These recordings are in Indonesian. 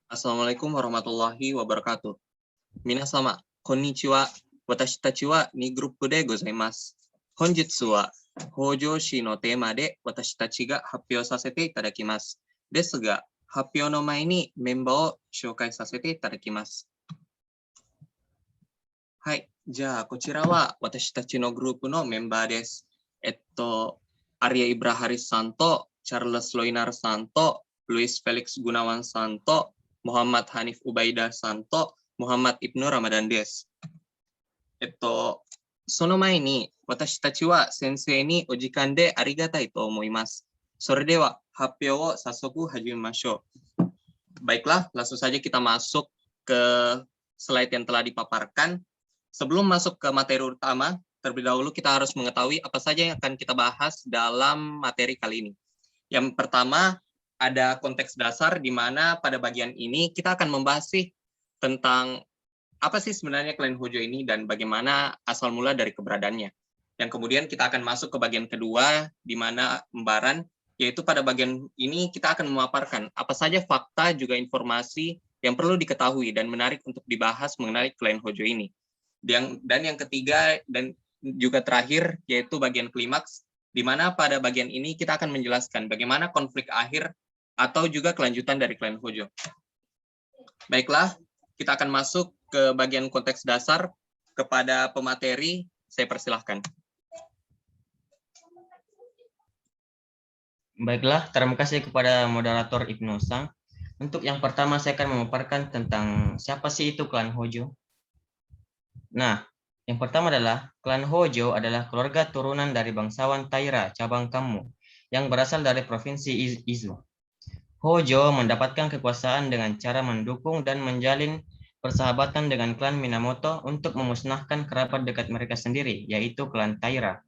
Assalamualaikum warahmatullahi wabarakatuh. Minasama, konnichiwa. Watashi tachi wa ni gruppu de gozaimasu. Honjitsu wa hojoshi no teema de watashi tachi ga happyou sasete itadakimasu. Desu ga, happyou no mae ni memba o shoukai sasete itadakimasu. はい。じゃあ、こちらは私たちのグループのメンバーです。アリエ・イブラハリスさんと、チャールズ・ロイナルさんと、ルイス・フェリックス・グナワンさんと、モハンマッド・ハニフ・ウバイダさんと、モハンマッド・イブヌ・ラマダンです。その前に、私たちは先生にお時間でありがたいと思います。それでは、発表を早速始めましょう。Baiklah, langsung saja kita masuk ke slide yang telah dipaparkan. Sebelum masuk ke materi utama, terlebih dahulu kita harus mengetahui apa saja yang akan kita bahas dalam materi kali ini. Yang pertama, ada konteks dasar di mana pada bagian ini kita akan membahas tentang apa sih sebenarnya klan Hojo ini dan bagaimana asal mula dari keberadaannya. Yang kemudian kita akan masuk ke bagian kedua, di mana pembaharan, yaitu pada bagian ini kita akan memaparkan apa saja fakta juga informasi yang perlu diketahui dan menarik untuk dibahas mengenai klan Hojo ini. Dan yang ketiga dan juga terakhir yaitu bagian klimaks, di mana pada bagian ini kita akan menjelaskan bagaimana konflik akhir atau juga kelanjutan dari klan Hojo. Baiklah, kita akan masuk ke bagian konteks dasar. Kepada pemateri, saya persilahkan. Baiklah, terima kasih kepada moderator Ibnu Sang. Untuk yang pertama saya akan memaparkan tentang siapa sih itu klan Hojo. Nah, yang pertama adalah klan Hojo adalah keluarga turunan dari bangsawan Taira cabang Kammu yang berasal dari provinsi Izu. Hojo mendapatkan kekuasaan dengan cara mendukung dan menjalin persahabatan dengan klan Minamoto untuk memusnahkan kerabat dekat mereka sendiri, yaitu klan Taira.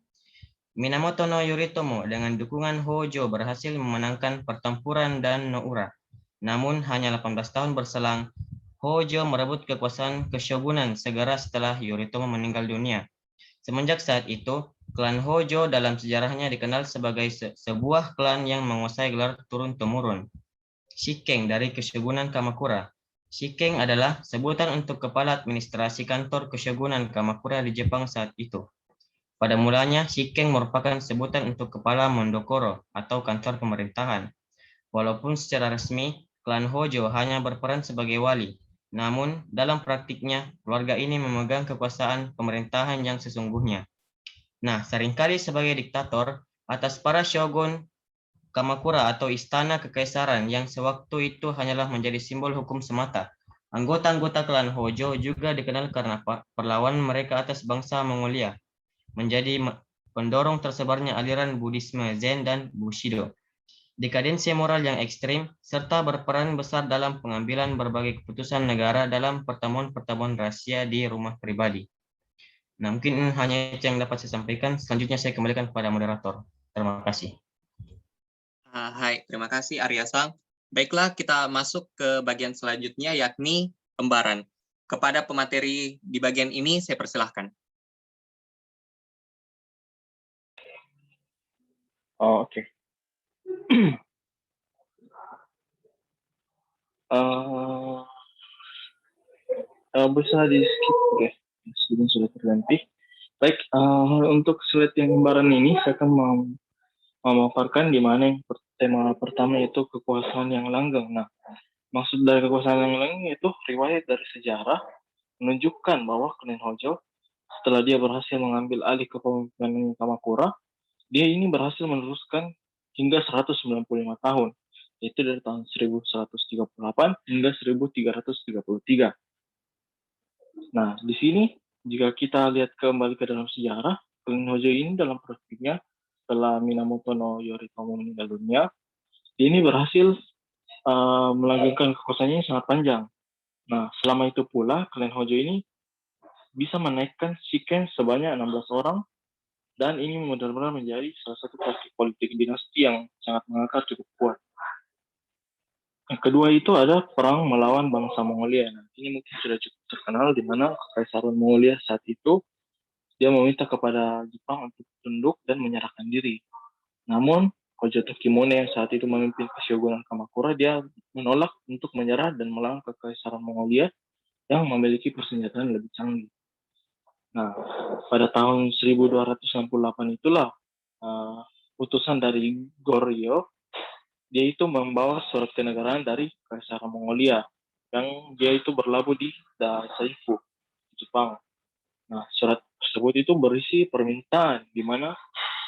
Minamoto no Yoritomo dengan dukungan Hojo berhasil memenangkan pertempuran dan Noura. Namun hanya 18 tahun berselang, Hojo merebut kekuasaan keshogunan segera setelah Yoritomo meninggal dunia. Semenjak saat itu, klan Hojo dalam sejarahnya dikenal sebagai sebuah klan yang menguasai gelar turun-temurun. Shikeng dari Keshogunan Kamakura. Shikeng adalah sebutan untuk kepala administrasi kantor Keshogunan Kamakura di Jepang saat itu. Pada mulanya, Shikeng merupakan sebutan untuk kepala Mondokoro atau kantor pemerintahan. Walaupun secara resmi, klan Hojo hanya berperan sebagai wali, namun dalam praktiknya, keluarga ini memegang kekuasaan pemerintahan yang sesungguhnya. Nah, seringkali sebagai diktator atas para shogun Kamakura atau istana kekaisaran yang sewaktu itu hanyalah menjadi simbol hukum semata. Anggota-anggota klan Hojo juga dikenal karena perlawanan mereka atas bangsa Mongolia, menjadi pendorong tersebarnya aliran Buddhisme Zen dan Bushido. Dekadensi moral yang ekstrim, serta berperan besar dalam pengambilan berbagai keputusan negara dalam pertemuan-pertemuan rahasia di rumah pribadi. Nah, mungkin hanya itu yang dapat saya sampaikan. Selanjutnya saya kembalikan kepada moderator. Terima kasih. Hai, terima kasih Arya-san. Baiklah, kita masuk ke bagian selanjutnya, yakni pembaharan. Kepada pemateri di bagian ini, saya persilahkan. Oh, oke. Bisa di skip, oke. Sudah terganti. Baik, untuk slide yang gambaran ini saya akan memaparkan di mana yang tema pertama yaitu kekuasaan yang langgeng. Nah, maksud dari kekuasaan yang langgeng itu riwayat dari sejarah menunjukkan bahwa klan Hojo setelah dia berhasil mengambil alih kepemimpinan Kamakura, dia ini berhasil meneruskan hingga 195 tahun, yaitu dari tahun 1138 hingga 1333. Nah, di sini jika kita lihat kembali ke dalam sejarah, klan Hojo ini dalam praktiknya setelah Minamoto no Yoritomo meninggal dunia, dia ini berhasil melanggengkan kekuasaannya sangat panjang. Nah, selama itu pula klan Hojo ini bisa menaikkan Shiken sebanyak 16 orang, dan ini benar-benar menjadi salah satu praktik politik dinasti yang sangat mengakar cukup kuat. Yang kedua itu ada perang melawan bangsa Mongolia. Nah, ini mungkin sudah cukup terkenal di mana Kekaisaran Mongolia saat itu dia meminta kepada Jepang untuk tunduk dan menyerahkan diri. Namun Hojo Tokimune yang saat itu memimpin Keshogunan Kamakura, dia menolak untuk menyerah dan melawan Kekaisaran Mongolia yang memiliki persenjataan lebih canggih. Nah, pada tahun 1268 itulah utusan dari Goryeo, dia itu membawa surat kenegaraan dari Kekaisaran Mongolia yang dia itu berlabuh di Dazaifu, Jepang. Nah, surat tersebut itu berisi permintaan di mana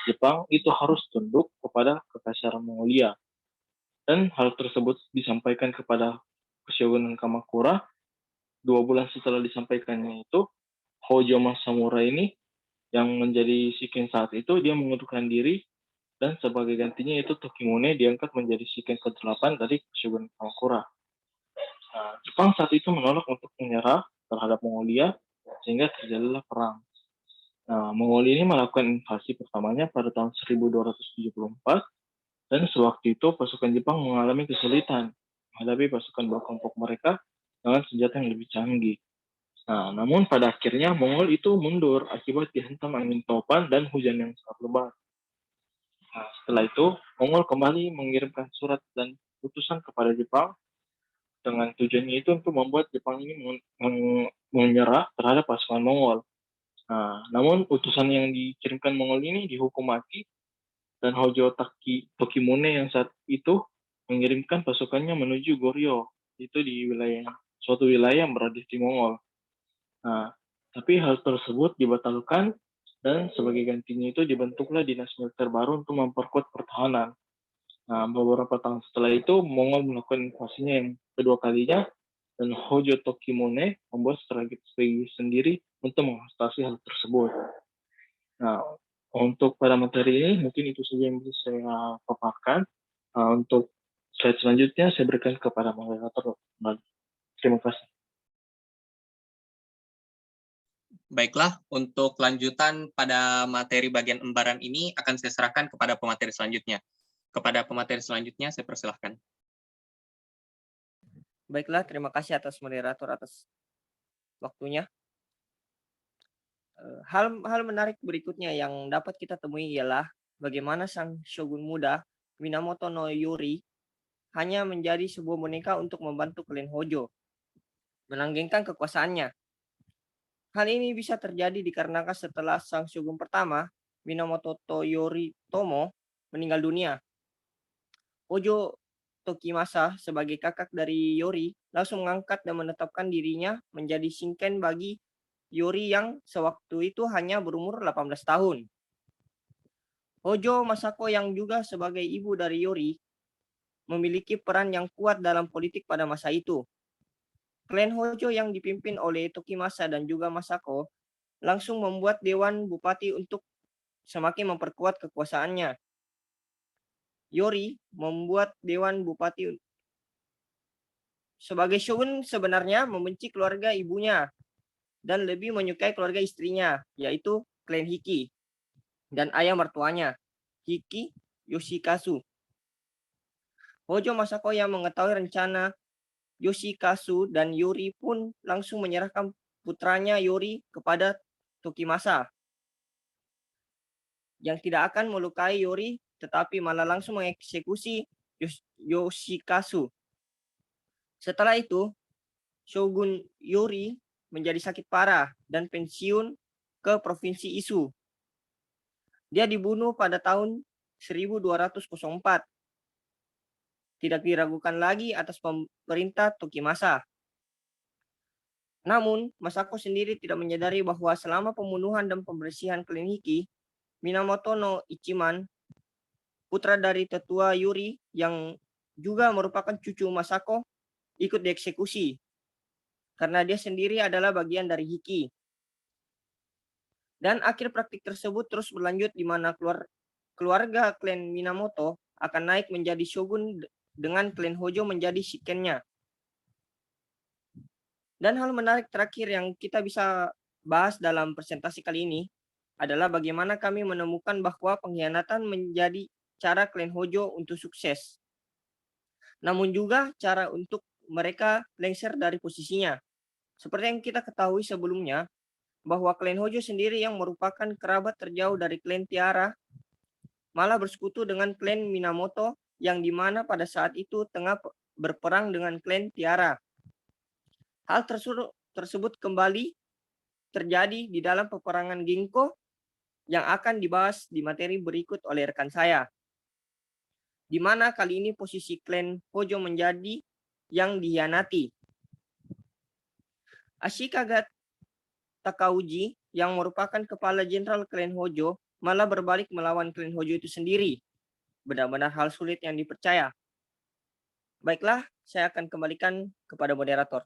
Jepang itu harus tunduk kepada Kekaisaran Mongolia. Dan hal tersebut disampaikan kepada Keshogunan Kamakura. 2 bulan setelah disampaikannya itu, Hojo Masamura ini yang menjadi shiken saat itu, dia mengundurkan diri dan sebagai gantinya itu Tokimune diangkat menjadi shiken ke-8 dari Keshogunan Kamakura. Nah, Jepang saat itu menolak untuk menyerah terhadap Mongolia sehingga terjadilah perang. Nah, Mongolia ini melakukan invasi pertamanya pada tahun 1274 dan sewaktu itu pasukan Jepang mengalami kesulitan menghadapi pasukan dua kelompok mereka dengan senjata yang lebih canggih. Nah, namun pada akhirnya Mongol itu mundur akibat dihantam angin topan dan hujan yang sangat lebat. Nah, setelah itu Mongol kembali mengirimkan surat dan utusan kepada Jepang dengan tujuannya itu untuk membuat Jepang ini menyerah terhadap pasukan Mongol. Nah, namun utusan yang dikirimkan Mongol ini dihukum mati dan Hojo Tokimune yang saat itu mengirimkan pasukannya menuju Goryeo, itu di suatu wilayah yang berada di Mongol. Nah, tapi hal tersebut dibatalkan dan sebagai gantinya itu dibentuklah dinas militer baru untuk memperkuat pertahanan. Nah, beberapa tahun setelah itu Mongol melakukan invasinya yang kedua kalinya dan Hojo Tokimune membuat strategi sendiri untuk mengatasi hal tersebut. Nah, untuk pada materi ini mungkin itu saja yang bisa saya paparkan. Untuk slide selanjutnya saya berikan kepada moderator. Terima kasih. Baiklah, untuk lanjutan pada materi bagian embaran ini akan saya serahkan kepada pemateri selanjutnya. Kepada pemateri selanjutnya, saya persilahkan. Baiklah, terima kasih atas moderator atas waktunya. Hal menarik berikutnya yang dapat kita temui ialah bagaimana sang shogun muda Minamoto no Yuri hanya menjadi sebuah boneka untuk membantu klan Hojo melanggengkan kekuasaannya. Hal ini bisa terjadi dikarenakan setelah sang shogun pertama Minamoto Yoritomo meninggal dunia, Hojo Tokimasa sebagai kakak dari Yori langsung mengangkat dan menetapkan dirinya menjadi shinken bagi Yori yang sewaktu itu hanya berumur 18 tahun. Hojo Masako yang juga sebagai ibu dari Yori memiliki peran yang kuat dalam politik pada masa itu. Klan Hojo yang dipimpin oleh Tokimasa dan juga Masako langsung membuat Dewan Bupati untuk semakin memperkuat kekuasaannya. Yori membuat Dewan Bupati sebagai shogun sebenarnya membenci keluarga ibunya dan lebih menyukai keluarga istrinya, yaitu klan Hiki dan ayah mertuanya, Hiki Yoshikazu. Hojo Masako yang mengetahui rencana Yoshikazu dan Yori pun langsung menyerahkan putranya Yori kepada Tokimasa yang tidak akan melukai Yori tetapi malah langsung mengeksekusi Yoshikazu. Setelah itu, Shogun Yori menjadi sakit parah dan pensiun ke Provinsi Isu. Dia dibunuh pada tahun 1204. Tidak diragukan lagi atas pemerintah Tokimasa. Namun, Masako sendiri tidak menyadari bahwa selama pembunuhan dan pembersihan klan Hiki, Minamoto no Ichiman, putra dari tetua Yuri yang juga merupakan cucu Masako, ikut dieksekusi karena dia sendiri adalah bagian dari Hiki. Dan akhir praktik tersebut terus berlanjut di mana keluarga klan Minamoto akan naik menjadi shogun dengan klan Hojo menjadi shikennya. Dan hal menarik terakhir yang kita bisa bahas dalam presentasi kali ini adalah bagaimana kami menemukan bahwa pengkhianatan menjadi cara klan Hojo untuk sukses. Namun juga cara untuk mereka lengser dari posisinya. Seperti yang kita ketahui sebelumnya, bahwa klan Hojo sendiri yang merupakan kerabat terjauh dari klan Tiara malah bersekutu dengan klan Minamoto yang dimana pada saat itu tengah berperang dengan klan Tiara. Hal tersebut kembali terjadi di dalam peperangan Ginkgo yang akan dibahas di materi berikut oleh rekan saya, di mana kali ini posisi klan Hojo menjadi yang dihianati. Ashikaga Takauji yang merupakan kepala jenderal klan Hojo malah berbalik melawan klan Hojo itu sendiri. Benar-benar hal sulit yang dipercaya. Baiklah, saya akan kembalikan kepada moderator.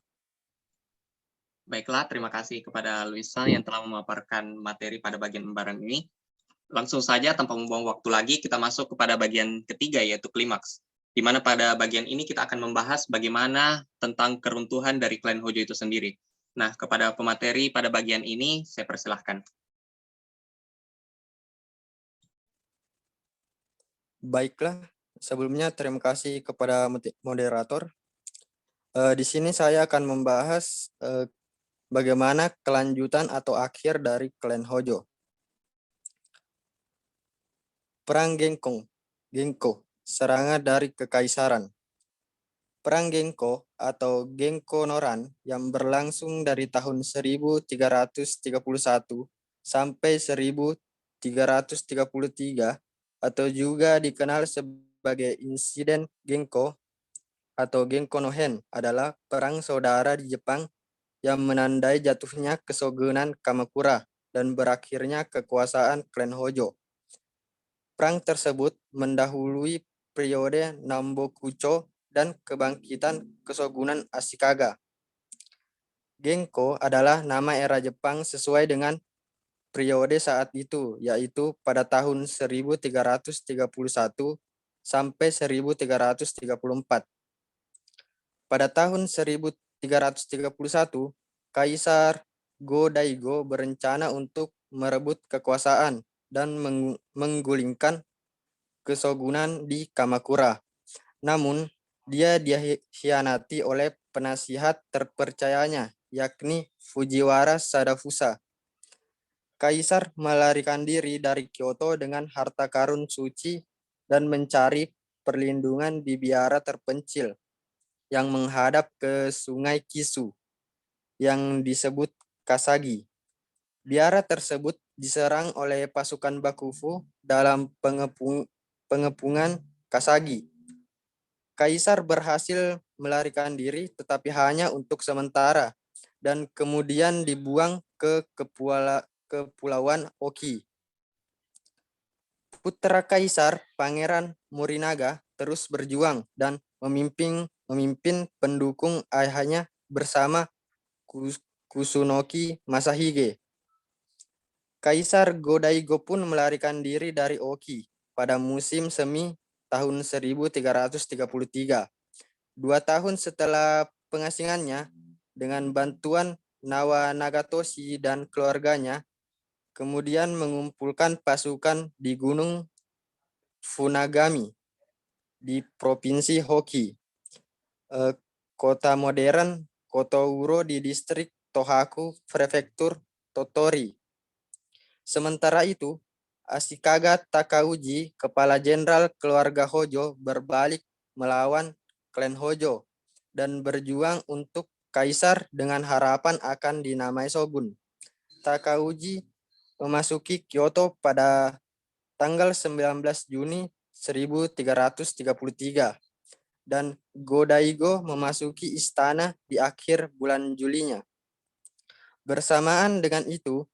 Baiklah, terima kasih kepada Luisa yang telah memaparkan materi pada bagian pembahasan ini. Langsung saja tanpa membuang waktu lagi, kita masuk kepada bagian ketiga, yaitu klimaks. Di mana pada bagian ini kita akan membahas bagaimana tentang keruntuhan dari klan Hojo itu sendiri. Nah, kepada pemateri pada bagian ini, saya persilahkan. Baiklah, sebelumnya terima kasih kepada moderator. Di sini saya akan membahas bagaimana kelanjutan atau akhir dari klan Hojo. Perang Genko, serangan dari kekaisaran. Perang Genko atau Genko Noran yang berlangsung dari tahun 1331 sampai 1333 atau juga dikenal sebagai insiden Genko atau Genko no Hen adalah perang saudara di Jepang yang menandai jatuhnya kesogunan Kamakura dan berakhirnya kekuasaan klan Hojo. Perang tersebut mendahului periode Nambokucho dan kebangkitan kesogunan Ashikaga. Genko adalah nama era Jepang sesuai dengan periode saat itu, yaitu pada tahun 1331 sampai 1334. Pada tahun 1331, Kaisar Go-Daigo berencana untuk merebut kekuasaan dan menggulingkan kesogunan di Kamakura. Namun, dia dikhianati oleh penasihat terpercayanya, yakni Fujiwara Sadafusa. Kaisar melarikan diri dari Kyoto dengan harta karun suci dan mencari perlindungan di biara terpencil yang menghadap ke Sungai Kisu yang disebut Kasagi. Biara tersebut diserang oleh pasukan Bakufu dalam pengepungan Kasagi. Kaisar berhasil melarikan diri tetapi hanya untuk sementara dan kemudian dibuang ke Kepulauan Oki. Putra Kaisar, Pangeran Morinaga, terus berjuang dan memimpin pendukung ayahnya bersama Kusunoki Masahige. Kaisar Go-Daigo pun melarikan diri dari Oki pada musim semi tahun 1333. 2 tahun setelah pengasingannya, dengan bantuan Nawa Nagatoshi dan keluarganya, kemudian mengumpulkan pasukan di Gunung Funagami di Provinsi Hoki. Kota modern Kotouro di distrik Tohaku, Prefektur Tottori. Sementara itu, Ashikaga Takauji, kepala jenderal keluarga Hojo, berbalik melawan klan Hojo dan berjuang untuk kaisar dengan harapan akan dinamai shogun. Takauji memasuki Kyoto pada tanggal 19 Juni 1333 dan Go-Daigo memasuki istana di akhir bulan Julinya. Bersamaan dengan itu,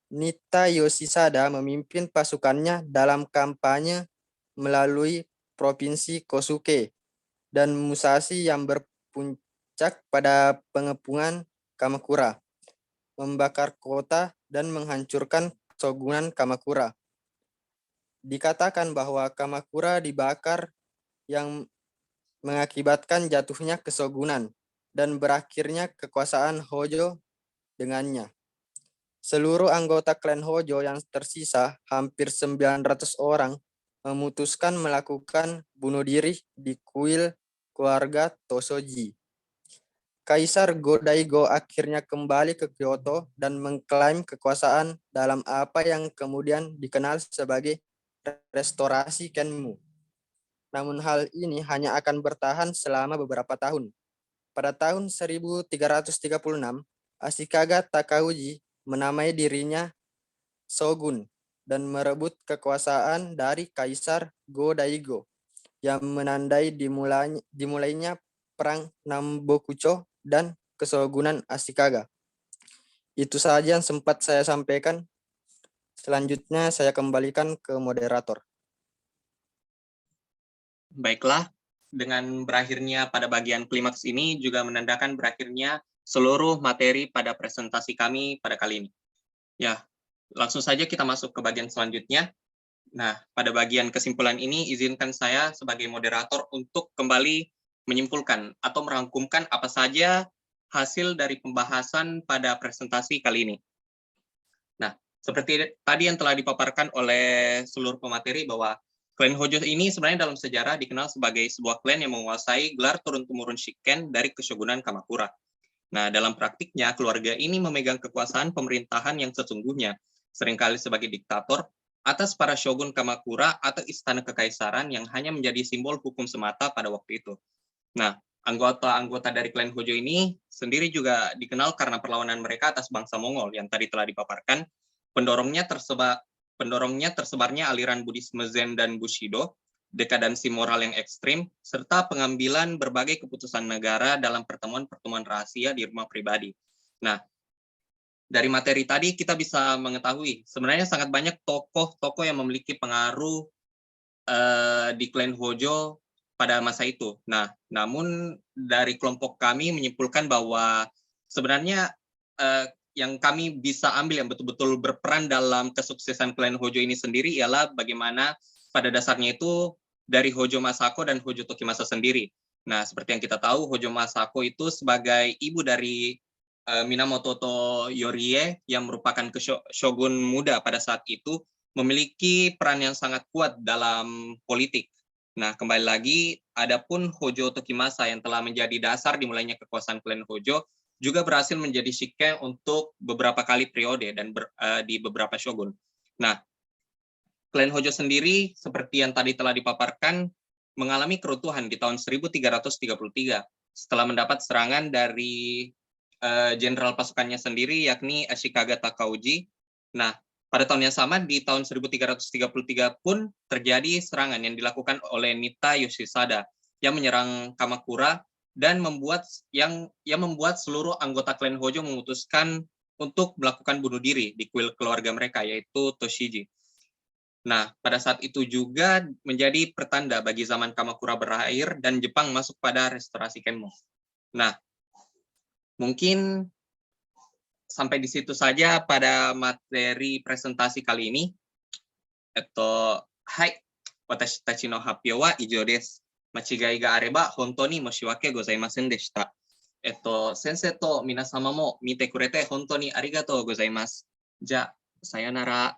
Nitta Yoshisada memimpin pasukannya dalam kampanye melalui Provinsi Kosuke dan Musashi yang berpuncak pada pengepungan Kamakura, membakar kota dan menghancurkan shogunan Kamakura. Dikatakan bahwa Kamakura dibakar yang mengakibatkan jatuhnya kesogunan dan berakhirnya kekuasaan Hojo dengannya. Seluruh anggota klan Hojo yang tersisa, hampir 900 orang, memutuskan melakukan bunuh diri di kuil keluarga Tosoji. Kaisar Go-Daigo akhirnya kembali ke Kyoto dan mengklaim kekuasaan dalam apa yang kemudian dikenal sebagai restorasi Kenmu. Namun hal ini hanya akan bertahan selama beberapa tahun. Pada tahun 1336, Ashikaga Takauji menamai dirinya shogun dan merebut kekuasaan dari Kaisar Go-Daigo yang menandai dimulainya Perang Nambokucho dan Keshogunan Ashikaga. Itu saja yang sempat saya sampaikan. Selanjutnya saya kembalikan ke moderator. Baiklah, dengan berakhirnya pada bagian klimaks ini juga menandakan berakhirnya seluruh materi pada presentasi kami pada kali ini. Ya, langsung saja kita masuk ke bagian selanjutnya. Nah, pada bagian kesimpulan ini izinkan saya sebagai moderator untuk kembali menyimpulkan atau merangkumkan apa saja hasil dari pembahasan pada presentasi kali ini. Nah, seperti tadi yang telah dipaparkan oleh seluruh pemateri bahwa klan Hojo ini sebenarnya dalam sejarah dikenal sebagai sebuah klan yang menguasai gelar turun-temurun Shikken dari Keshogunan Kamakura. Nah, dalam praktiknya, keluarga ini memegang kekuasaan pemerintahan yang sesungguhnya, seringkali sebagai diktator, atas para shogun Kamakura atau istana kekaisaran yang hanya menjadi simbol hukum semata pada waktu itu. Nah, anggota-anggota dari klan Hojo ini sendiri juga dikenal karena perlawanan mereka atas bangsa Mongol yang tadi telah dipaparkan. Pendorongnya tersebarnya aliran Buddhisme Zen dan Bushido, dekadansi moral yang ekstrim, serta pengambilan berbagai keputusan negara dalam pertemuan-pertemuan rahasia di rumah pribadi. Nah, dari materi tadi kita bisa mengetahui sebenarnya sangat banyak tokoh-tokoh yang memiliki pengaruh di klan Hojo pada masa itu. Nah, namun dari kelompok kami menyimpulkan bahwa sebenarnya yang kami bisa ambil yang betul-betul berperan dalam kesuksesan klan Hojo ini sendiri ialah bagaimana pada dasarnya itu dari Hojo Masako dan Hojo Tokimasa sendiri. Nah, seperti yang kita tahu, Hojo Masako itu sebagai ibu dari Minamoto Yorie yang merupakan shogun muda pada saat itu memiliki peran yang sangat kuat dalam politik. Nah, kembali lagi, adapun Hojo Tokimasa yang telah menjadi dasar dimulainya kekuasaan klan Hojo juga berhasil menjadi Shikken untuk beberapa kali periode dan di beberapa shogun. Nah, klan Hojo sendiri seperti yang tadi telah dipaparkan mengalami keruntuhan di tahun 1333 setelah mendapat serangan dari jenderal pasukannya sendiri yakni Ashikaga Takauji. Nah, pada tahun yang sama di tahun 1333 pun terjadi serangan yang dilakukan oleh Nita Yoshisada yang menyerang Kamakura dan membuat seluruh anggota klan Hojo memutuskan untuk melakukan bunuh diri di kuil keluarga mereka yaitu Toshiji. Nah, pada saat itu juga menjadi pertanda bagi zaman Kamakura berakhir dan Jepang masuk pada restorasi Kenmo. Nah, mungkin sampai di situ saja pada materi presentasi kali ini. Hai, watashi tachi no happyou wa ijou desu. Machigai ga areba hontou ni moshiwake gozaimasen deshita. Sensei to minasama mo mite kurete hontou ni arigatou gozaimasu. Ja, sayonara.